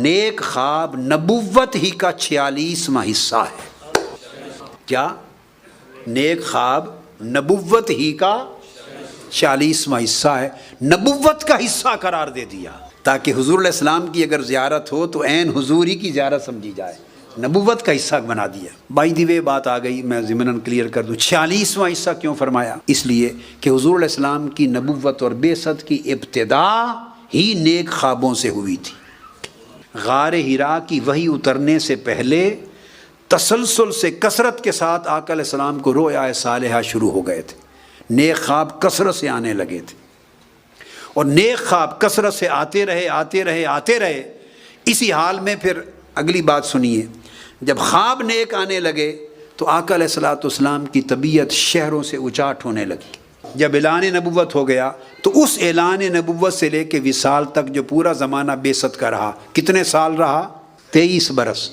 نیک خواب نبوت ہی کا 46واں حصہ ہے۔ کیا؟ نیک خواب نبوت ہی کا 46واں حصہ ہے، نبوت کا حصہ قرار دے دیا تاکہ حضور علیہ السلام کی اگر زیارت ہو تو عین حضور ہی کی زیارت سمجھی جائے، نبوت کا حصہ بنا دیا۔ بائی دی وے بات آ گئی، میں ضمناً کلیئر کر دوں 46واں حصہ کیوں فرمایا؟ اس لیے کہ حضور علیہ السلام کی نبوت اور بعثت کی ابتدا ہی نیک خوابوں سے ہوئی تھی۔ غار حرا کی وحی اترنے سے پہلے تسلسل سے کثرت کے ساتھ آقا علیہ السلام کو رؤیا صالحہ شروع ہو گئے تھے، نیک خواب کثرت سے آنے لگے تھے، اور نیک خواب کثرت سے آتے رہے۔ اسی حال میں پھر اگلی بات سنیے، جب خواب نیک آنے لگے تو آقا علیہ السلام کی طبیعت شہروں سے اچاٹ ہونے لگی۔ جب اعلان نبوت ہو گیا تو اس اعلان نبوت سے لے کے وصال تک جو پورا زمانہ بعثت کا رہا، کتنے سال رہا؟ 23 برس،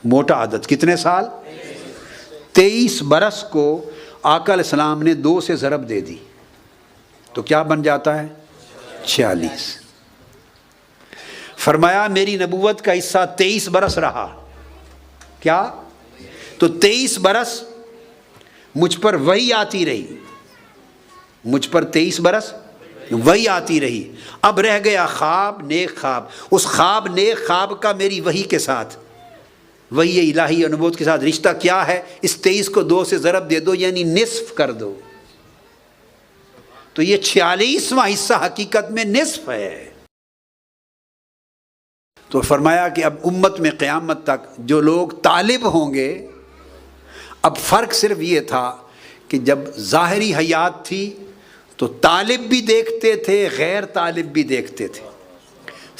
موٹا عدد، کتنے سال؟ 23 برس کو آقا علیہ السلام نے 2 سے ضرب دے دی تو کیا بن جاتا ہے؟ 46۔ فرمایا میری نبوت کا حصہ 23 برس رہا، کیا؟ تو 23 برس مجھ پر وحی آتی رہی، مجھ پر 23 برس وحی آتی رہی۔ اب رہ گیا خواب، نیک خواب، اس خواب نیک خواب کا میری وحی کے ساتھ، وحی الہی اور نبوت کے ساتھ رشتہ کیا ہے؟ اس 23 کو 2 سے ضرب دے دو، یعنی نصف کر دو، تو یہ 46واں حصہ حقیقت میں نصف ہے۔ تو فرمایا کہ اب امت میں قیامت تک جو لوگ طالب ہوں گے، اب فرق صرف یہ تھا کہ جب ظاہری حیات تھی تو طالب بھی دیکھتے تھے، غیر طالب بھی دیکھتے تھے،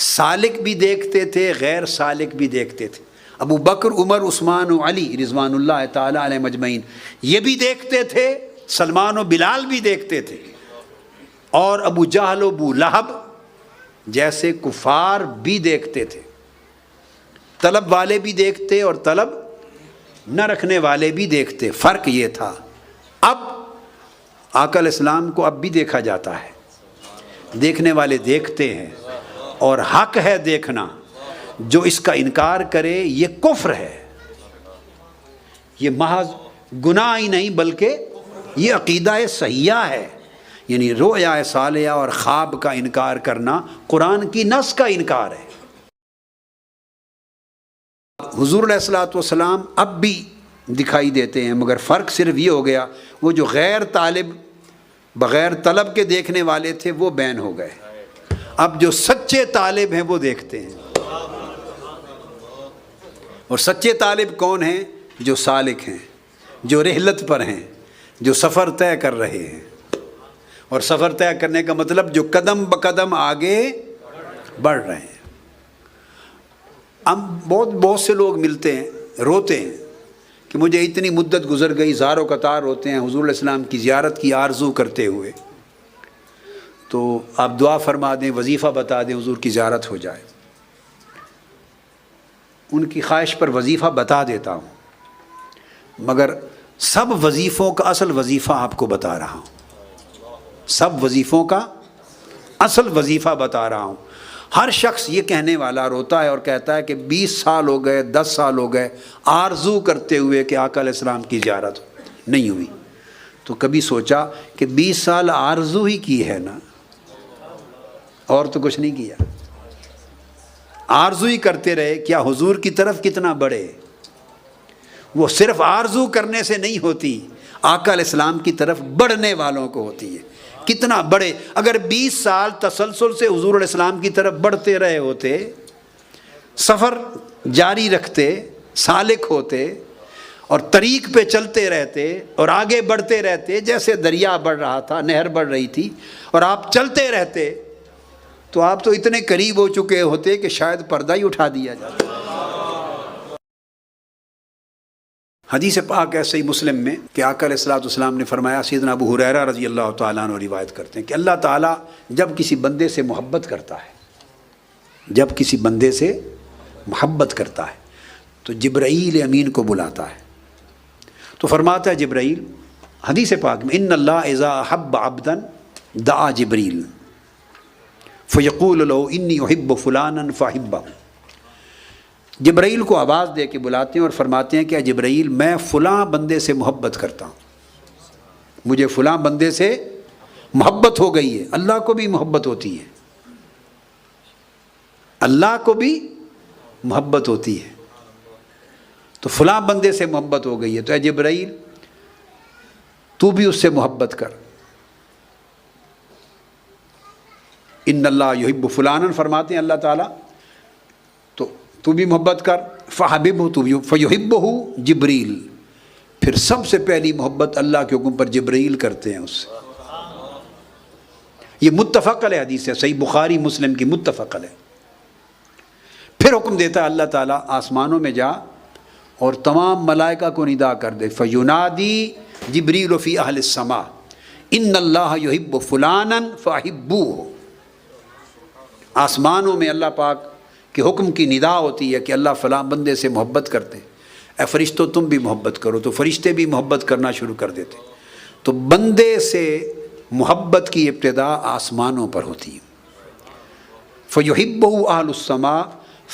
سالک بھی دیکھتے تھے، غیر سالک بھی دیکھتے تھے۔ ابو بکر، عمر، عثمان و علی رضوان اللہ تعالی علیہ مجمعین یہ بھی دیکھتے تھے، سلمان و بلال بھی دیکھتے تھے، اور ابو جہل و ابو لہب جیسے کفار بھی دیکھتے تھے، طلب والے بھی دیکھتے اور طلب نہ رکھنے والے بھی دیکھتے۔ فرق یہ تھا۔ اب آقا علیہ السلام کو اب بھی دیکھا جاتا ہے، دیکھنے والے دیکھتے ہیں، اور حق ہے دیکھنا، جو اس کا انکار کرے یہ کفر ہے، یہ محض گناہ ہی نہیں بلکہ یہ عقیدہ صحیحہ ہے، یعنی رؤیا صالحہ اور خواب کا انکار کرنا قرآن کی نص کا انکار ہے۔ حضور علیہ السلام اب بھی دکھائی دیتے ہیں، مگر فرق صرف یہ ہو گیا، وہ جو غیر طالب بغیر طلب کے دیکھنے والے تھے وہ بین ہو گئے، اب جو سچے طالب ہیں وہ دیکھتے ہیں۔ اور سچے طالب کون ہیں؟ جو سالک ہیں، جو رحلت پر ہیں، جو سفر طے کر رہے ہیں، اور سفر طے کرنے کا مطلب جو قدم بقدم آگے بڑھ رہے ہیں۔ ہم بہت سے لوگ ملتے ہیں، روتے ہیں کہ مجھے اتنی مدت گزر گئی، زار و قطار ہوتے ہیں حضور علیہ السلام کی زیارت کی آرزو کرتے ہوئے، تو آپ دعا فرما دیں، وظیفہ بتا دیں، حضور کی زیارت ہو جائے۔ ان کی خواہش پر وظیفہ بتا دیتا ہوں، مگر سب وظیفوں کا اصل وظیفہ آپ کو بتا رہا ہوں، سب وظیفوں کا اصل وظیفہ بتا رہا ہوں۔ ہر شخص یہ کہنے والا روتا ہے اور کہتا ہے کہ 20 سال ہو گئے، 10 سال ہو گئے آرزو کرتے ہوئے کہ آقا علیہ السلام کی زیارت نہیں ہوئی۔ تو کبھی سوچا کہ 20 سال آرزو ہی کی ہے نا، اور تو کچھ نہیں کیا، آرزو ہی کرتے رہے، کیا حضور کی طرف کتنا بڑھے؟ وہ صرف آرزو کرنے سے نہیں ہوتی، آقا علیہ السلام کی طرف بڑھنے والوں کو ہوتی ہے۔ کتنا بڑے؟ اگر 20 سال تسلسل سے حضور علیہ السلام کی طرف بڑھتے رہے ہوتے، سفر جاری رکھتے، سالک ہوتے اور طریق پہ چلتے رہتے اور آگے بڑھتے رہتے، جیسے دریا بڑھ رہا تھا، نہر بڑھ رہی تھی، اور آپ چلتے رہتے، تو آپ تو اتنے قریب ہو چکے ہوتے کہ شاید پردہ ہی اٹھا دیا جاتا۔ حدیث پاک ہے صحیح مسلم میں کہ آقا علیہ السلام نے فرمایا، سیدنا ابو ہریرہ رضی اللہ تعالیٰ عنہ روایت کرتے ہیں کہ اللہ تعالیٰ جب کسی بندے سے محبت کرتا ہے، جب کسی بندے سے محبت کرتا ہے تو جبرائیل امین کو بلاتا ہے، تو فرماتا ہے جبرائیل حدیث پاک میں، ان اللہ اذا احب عبدا دعا جبریل فیقول له انی احب فلانا فاحبہ، جبرائیل کو آواز دے کے بلاتے ہیں اور فرماتے ہیں کہ جبرائیل میں فلاں بندے سے محبت کرتا ہوں، مجھے فلاں بندے سے محبت ہو گئی ہے۔ اللہ کو بھی محبت ہوتی ہے، اللہ کو بھی محبت ہوتی ہے، تو فلاں بندے سے محبت ہو گئی ہے، تو اے جبرائیل تو بھی اس سے محبت کر۔ ان اللہ یحب فلانا فرماتے ہیں اللہ تعالیٰ، تو بھی محبت کر، فحببہ تو بھی، فیحبہ جبریل، پھر سب سے پہلی محبت اللہ کے حکم پر جبرائیل کرتے ہیں اس سے۔ یہ متفق علیہ حدیث ہے، صحیح بخاری مسلم کی متفق علیہ۔ پھر حکم دیتا ہے اللہ تعالیٰ آسمانوں میں جا اور تمام ملائکہ کو ندا کر دے، فینادی جبریل فی اہل السماء ان اللہ یحب فلانا فاحبوہ۔ آسمانوں میں اللہ پاک کے حکم کی ندا ہوتی ہے کہ اللہ فلاں بندے سے محبت کرتے، اے فرشتوں تم بھی محبت کرو، تو فرشتے بھی محبت کرنا شروع کر دیتے۔ تو بندے سے محبت کی ابتدا آسمانوں پر ہوتی ہے۔ فَيُحِبُّهُ أَهْلُ السَّمَاءِ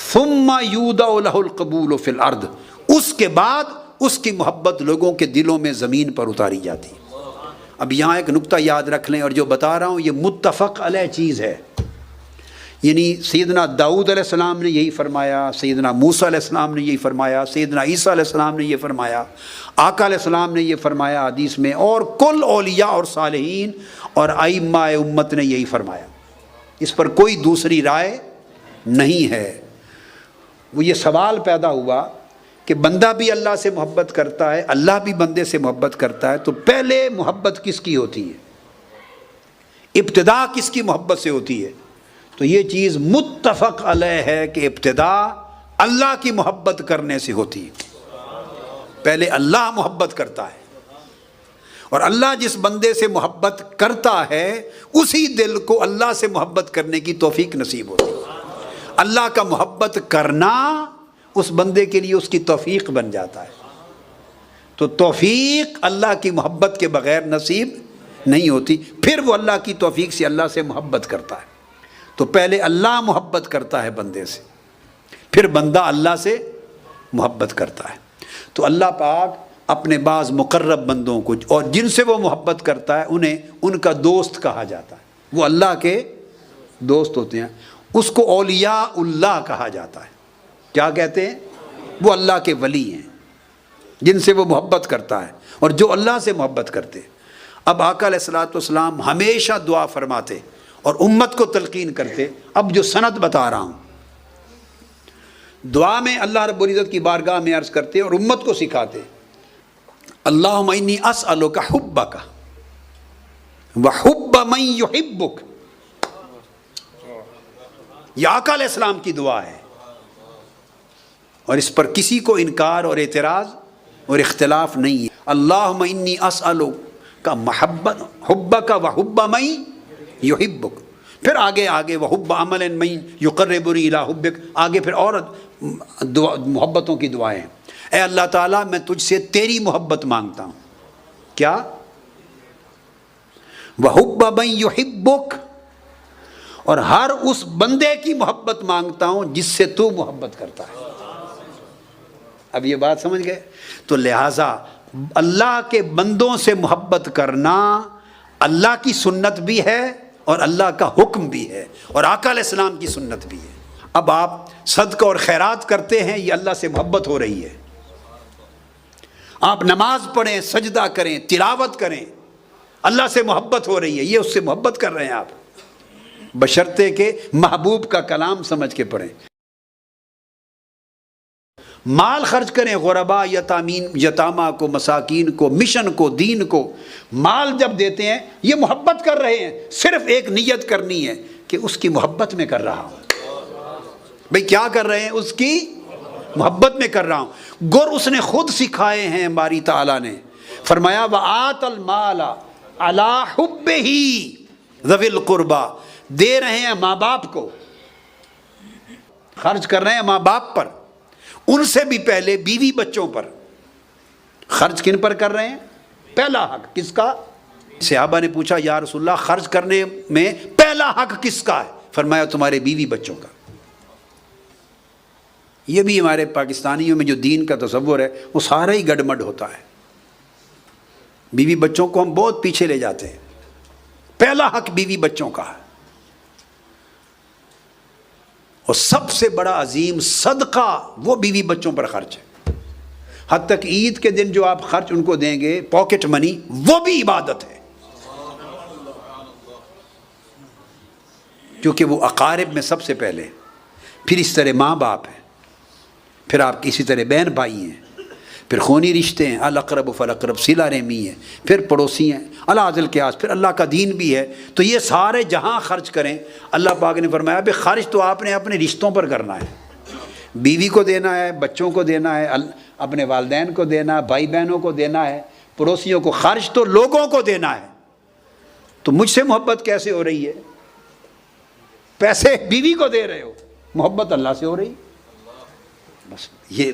ثُمَّ يُودَعُ لَهُ الْقَبُولُ فِي الْأَرْضِ، اس کے بعد اس کی محبت لوگوں کے دلوں میں زمین پر اتاری جاتی ہے۔ اب یہاں ایک نکتہ یاد رکھ لیں، اور جو بتا رہا ہوں یہ متفق علیہ چیز ہے، یعنی سیدنا داؤد علیہ السلام نے یہی فرمایا، سیدنا موسیٰ علیہ السلام نے یہی فرمایا، سیدنا عیسیٰ علیہ السلام نے یہ فرمایا، آقا علیہ السلام نے یہ فرمایا حدیث میں، اور کل اولیاء اور صالحین اور ائمہ امت نے یہی فرمایا، اس پر کوئی دوسری رائے نہیں ہے۔ وہ یہ سوال پیدا ہوا کہ بندہ بھی اللہ سے محبت کرتا ہے، اللہ بھی بندے سے محبت کرتا ہے، تو پہلے محبت کس کی ہوتی ہے؟ ابتدا کس کی محبت سے ہوتی ہے؟ تو یہ چیز متفق علیہ ہے کہ ابتدا اللہ کی محبت کرنے سے ہوتی ہے۔ پہلے اللہ محبت کرتا ہے، اور اللہ جس بندے سے محبت کرتا ہے اسی دل کو اللہ سے محبت کرنے کی توفیق نصیب ہوتی ہے۔ اللہ کا محبت کرنا اس بندے کے لیے اس کی توفیق بن جاتا ہے۔ تو توفیق اللہ کی محبت کے بغیر نصیب نہیں ہوتی، پھر وہ اللہ کی توفیق سے اللہ سے محبت کرتا ہے۔ تو پہلے اللہ محبت کرتا ہے بندے سے، پھر بندہ اللہ سے محبت کرتا ہے۔ تو اللہ پاک اپنے بعض مقرب بندوں کو، اور جن سے وہ محبت کرتا ہے انہیں ان کا دوست کہا جاتا ہے، وہ اللہ کے دوست ہوتے ہیں، اس کو اولیاء اللہ کہا جاتا ہے۔ کیا کہتے ہیں؟ وہ اللہ کے ولی ہیں جن سے وہ محبت کرتا ہے اور جو اللہ سے محبت کرتے۔ اب آقا علیہ الصلوۃ والسلام ہمیشہ دعا فرماتے اور امت کو تلقین کرتے۔ اب جو سند بتا رہا ہوں، دعا میں اللہ رب العزت کی بارگاہ میں عرض کرتے اور امت کو سکھاتے، اللہم انی اسألک حبک وحب من یحبک۔ یہ آقا علیہ السلام کی دعا ہے، اور اس پر کسی کو انکار اور اعتراض اور اختلاف نہیں ہے۔ اللہم انی اسألک محبت حبک وحب من یحبک، پھر آگے وحب عمل من یقربنی الی حبک، آگے پھر اور محبتوں کی دعائیں۔ اے اللہ تعالیٰ میں تجھ سے تیری محبت مانگتا ہوں، کیا؟ وحب من یحبک، اور ہر اس بندے کی محبت مانگتا ہوں جس سے تو محبت کرتا ہے۔ اب یہ بات سمجھ گئے؟ تو لہٰذا اللہ کے بندوں سے محبت کرنا اللہ کی سنت بھی ہے اور اللہ کا حکم بھی ہے، اور آقا علیہ السلام کی سنت بھی ہے۔ اب آپ صدقہ اور خیرات کرتے ہیں، یہ اللہ سے محبت ہو رہی ہے۔ آپ نماز پڑھیں، سجدہ کریں، تلاوت کریں، اللہ سے محبت ہو رہی ہے، یہ اس سے محبت کر رہے ہیں آپ، بشرطے کہ محبوب کا کلام سمجھ کے پڑھیں۔ مال خرچ کریں، غربا یتامہ کو، مساکین کو، مشن کو، دین کو، مال جب دیتے ہیں یہ محبت کر رہے ہیں، صرف ایک نیت کرنی ہے کہ اس کی محبت میں کر رہا ہوں۔ بھئی کیا کر رہے ہیں؟ اس کی محبت میں کر رہا ہوں۔ گر اس نے خود سکھائے ہیں، باری تعالیٰ نے فرمایا وَآتَ الْمَالَ عَلَىٰ حُبِّهِ ذَوِي الْقُرْبَىٰ، دے رہے ہیں ماں باپ کو، خرچ کر رہے ہیں ماں باپ پر، ان سے بھی پہلے بیوی بچوں پر۔ خرچ کن پر کر رہے ہیں؟ پہلا حق کس کا؟ صحابہ نے پوچھا یا رسول اللہ خرچ کرنے میں پہلا حق کس کا ہے؟ فرمایا تمہارے بیوی بچوں کا۔ یہ بھی ہمارے پاکستانیوں میں جو دین کا تصور ہے وہ سارا ہی گڈمڈ ہوتا ہے. بیوی بچوں کو ہم بہت پیچھے لے جاتے ہیں. پہلا حق بیوی بچوں کا ہے، اور سب سے بڑا عظیم صدقہ وہ بیوی بچوں پر خرچ ہے. حد تک عید کے دن جو آپ خرچ ان کو دیں گے پاکٹ منی، وہ بھی عبادت ہے، کیونکہ وہ اقارب میں سب سے پہلے، پھر اس طرح ماں باپ ہیں، پھر آپ کسی طرح بہن بھائی ہیں، پھر خونی رشتے ہیں، الاقرب فالاقرب، صلہ رحمی ہے، پھر پڑوسی ہیں، الاذ القیاس، پھر اللہ کا دین بھی ہے. تو یہ سارے جہاں خرچ کریں، اللہ پاک نے فرمایا کہ خرچ تو آپ نے اپنے رشتوں پر کرنا ہے. بیوی کو دینا ہے، بچوں کو دینا ہے، اپنے والدین کو دینا ہے، بھائی بہنوں کو دینا ہے، پڑوسیوں کو. خرچ تو لوگوں کو دینا ہے. تو مجھ سے محبت کیسے ہو رہی ہے؟ پیسے بیوی کو دے رہے ہو، محبت اللہ سے ہو رہی. بس یہ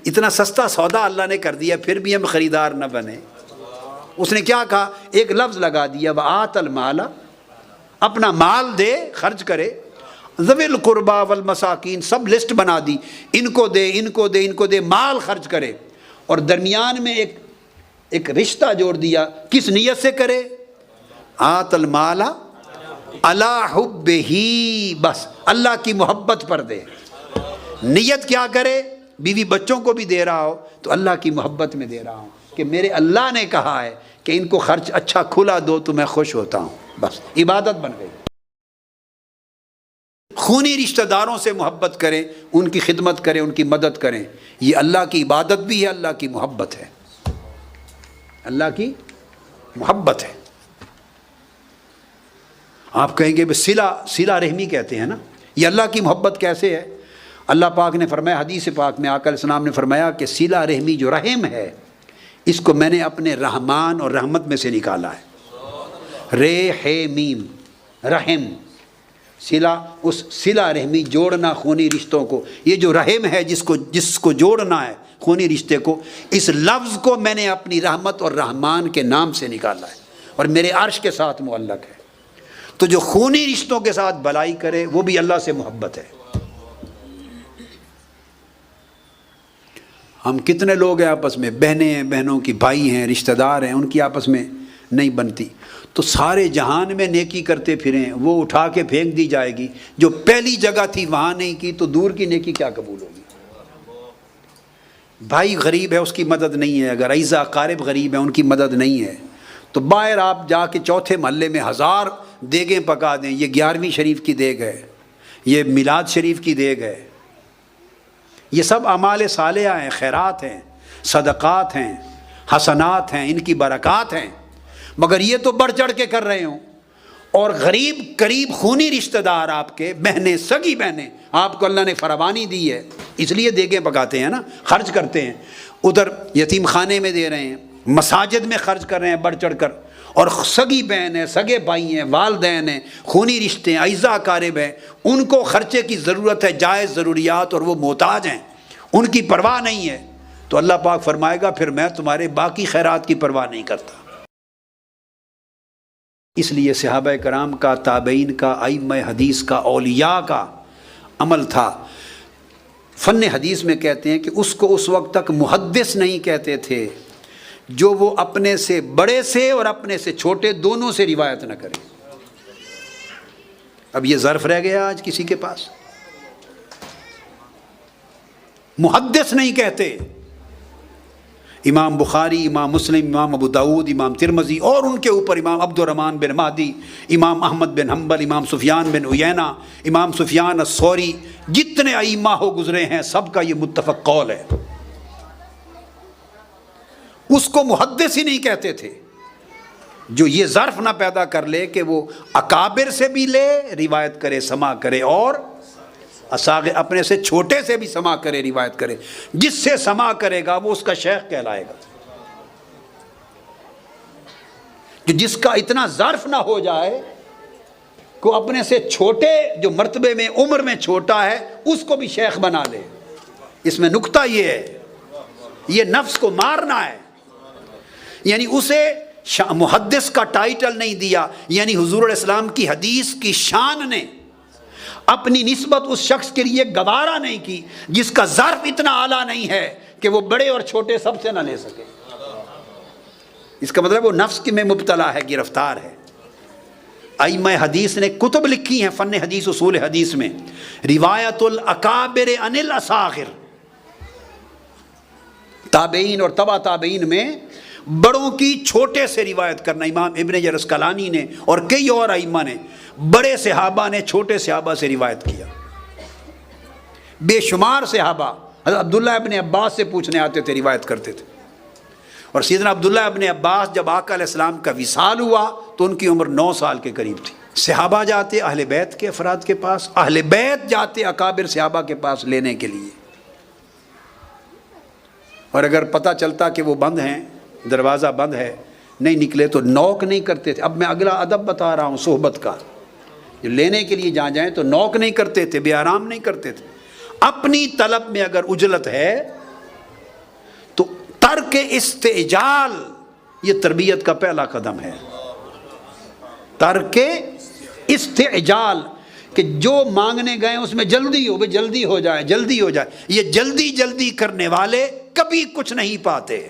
اتنا سستا سودا اللہ نے کر دیا، پھر بھی ہم خریدار نہ بنے. اس نے کیا کہا؟ ایک لفظ لگا دیا، وآت المال، اپنا مال دے، خرچ کرے. ذوی القربى والمساکین، سب لسٹ بنا دی، ان کو دے، ان کو دے، ان کو دے، مال خرچ کرے. اور درمیان میں ایک رشتہ جوڑ دیا، کس نیت سے کرے؟ آت المال علی حبہ، بس اللہ کی محبت پر دے. نیت کیا کرے؟ بیوی بچوں کو بھی دے رہا ہو تو اللہ کی محبت میں دے رہا ہوں کہ میرے اللہ نے کہا ہے کہ ان کو خرچ اچھا کھلا دو تو میں خوش ہوتا ہوں. بس عبادت بن گئی. خونی رشتہ داروں سے محبت کریں، ان کی خدمت کریں، ان کی مدد کریں. یہ اللہ کی عبادت بھی ہے، اللہ کی محبت ہے، اللہ کی محبت ہے. آپ کہیں گے صلہ رحمی کہتے ہیں نا، یہ اللہ کی محبت کیسے ہے؟ اللہ پاک نے فرمایا حدیث پاک میں، آقا علیہ السلام نے فرمایا کہ صلہ رحمی جو رحم ہے، اس کو میں نے اپنے رحمان اور رحمت میں سے نکالا ہے. میم رحم، اس صلہ رحمی، جوڑنا خونی رشتوں کو. یہ جو رحم ہے جس کو جوڑنا ہے خونی رشتے کو، اس لفظ کو میں نے اپنی رحمت اور رحمان کے نام سے نکالا ہے اور میرے عرش کے ساتھ معلق ہے. تو جو خونی رشتوں کے ساتھ بلائی کرے وہ بھی اللہ سے محبت ہے. ہم کتنے لوگ ہیں آپس میں، بہنیں ہیں، بہنوں کی بھائی ہیں، رشتہ دار ہیں، ان کی آپس میں نہیں بنتی. تو سارے جہان میں نیکی کرتے پھریں، وہ اٹھا کے پھینک دی جائے گی. جو پہلی جگہ تھی وہاں نہیں کی تو دور کی نیکی کیا قبول ہوگی؟ بھائی غریب ہے، اس کی مدد نہیں ہے. اگر اعزا اقارب غریب ہیں، ان کی مدد نہیں ہے، تو باہر آپ جا کے چوتھے محلے میں 1000 دیگیں پکا دیں. یہ 11ویں شریف کی دیگ ہے، یہ میلاد شریف کی دیگ ہے. یہ سب اعمال صالحہ ہیں، خیرات ہیں، صدقات ہیں، حسنات ہیں، ان کی برکات ہیں. مگر یہ تو بڑھ چڑھ کے کر رہے ہوں. اور غریب قریب خونی رشتہ دار آپ کے، بہنیں، سگی بہنیں، آپ کو اللہ نے فراوانی دی ہے، اس لیے دیگیں پکاتے ہیں نا، خرچ کرتے ہیں. ادھر یتیم خانے میں دے رہے ہیں، مساجد میں خرچ کر رہے ہیں بڑھ چڑھ کر. اور سگی بہن ہے، سگے بھائی ہیں، والدین ہیں، خونی رشتے ہیں، اعزا اقارب ہیں، ان کو خرچے کی ضرورت ہے، جائز ضروریات، اور وہ محتاج ہیں، ان کی پرواہ نہیں ہے. تو اللہ پاک فرمائے گا پھر میں تمہارے باقی خیرات کی پرواہ نہیں کرتا. اس لیے صحابہ کرام کا، تابعین کا، ائمہ حدیث کا، اولیاء کا عمل تھا. فن حدیث میں کہتے ہیں کہ اس کو اس وقت تک محدث نہیں کہتے تھے جو وہ اپنے سے بڑے سے اور اپنے سے چھوٹے دونوں سے روایت نہ کرے. اب یہ ظرف رہ گیا آج کسی کے پاس. محدث نہیں کہتے. امام بخاری، امام مسلم، امام ابو داود، امام ترمذی، اور ان کے اوپر امام عبد الرحمن بن مہدی، امام احمد بن حنبل، امام سفیان بن عیینہ، امام سفیان الثوری، جتنے ائمہ ہو گزرے ہیں سب کا یہ متفق قول ہے. اس کو محدث ہی نہیں کہتے تھے جو یہ ظرف نہ پیدا کر لے کہ وہ اکابر سے بھی لے روایت کرے، سما کرے، اور اپنے سے چھوٹے سے بھی سما کرے، روایت کرے. جس سے سما کرے گا وہ اس کا شیخ کہلائے گا. جس کا اتنا ظرف نہ ہو جائے کہ اپنے سے چھوٹے، جو مرتبے میں عمر میں چھوٹا ہے، اس کو بھی شیخ بنا لے. اس میں نکتہ یہ ہے، یہ نفس کو مارنا ہے. یعنی اسے محدث کا ٹائٹل نہیں دیا. یعنی حضور علیہ السلام کی حدیث کی شان نے اپنی نسبت اس شخص کے لیے گوارا نہیں کی جس کا ظرف اتنا اعلیٰ نہیں ہے کہ وہ بڑے اور چھوٹے سب سے نہ لے سکے. اس کا مطلب وہ نفس میں مبتلا ہے، گرفتار ہے. ائمہ حدیث نے کتب لکھی ہیں فن حدیث، اصول حدیث میں، روایت الاکابر عن الاصاغر، تابعین اور تبع تابعین میں بڑوں کی چھوٹے سے روایت کرنا. امام ابن حجر اسقلانی نے اور کئی اور ائمہ نے بڑے صحابہ نے چھوٹے صحابہ سے روایت کیا. بے شمار صحابہ حضرت عبداللہ ابن عباس سے پوچھنے آتے تھے، روایت کرتے تھے. اور سیدنا عبداللہ ابن عباس جب آقا علیہ السلام کا وصال ہوا تو ان کی عمر 9 سال کے قریب تھی. صحابہ جاتے اہل بیت کے افراد کے پاس، اہل بیت جاتے اکابر صحابہ کے پاس لینے کے لیے. اور اگر پتہ چلتا کہ وہ بند ہیں، دروازہ بند ہے، نہیں نکلے تو نوک نہیں کرتے تھے. اب میں اگلا ادب بتا رہا ہوں صحبت کا. جو لینے کے لیے جہاں جائیں تو نوک نہیں کرتے تھے، بے آرام نہیں کرتے تھے. اپنی طلب میں اگر عجلت ہے تو ترک استعجال یہ تربیت کا پہلا قدم ہے. ترک استعجال کہ جو مانگنے گئے اس میں جلدی ہو، جلدی ہو جائے، جلدی ہو جائے. یہ جلدی جلدی کرنے والے کبھی کچھ نہیں پاتے.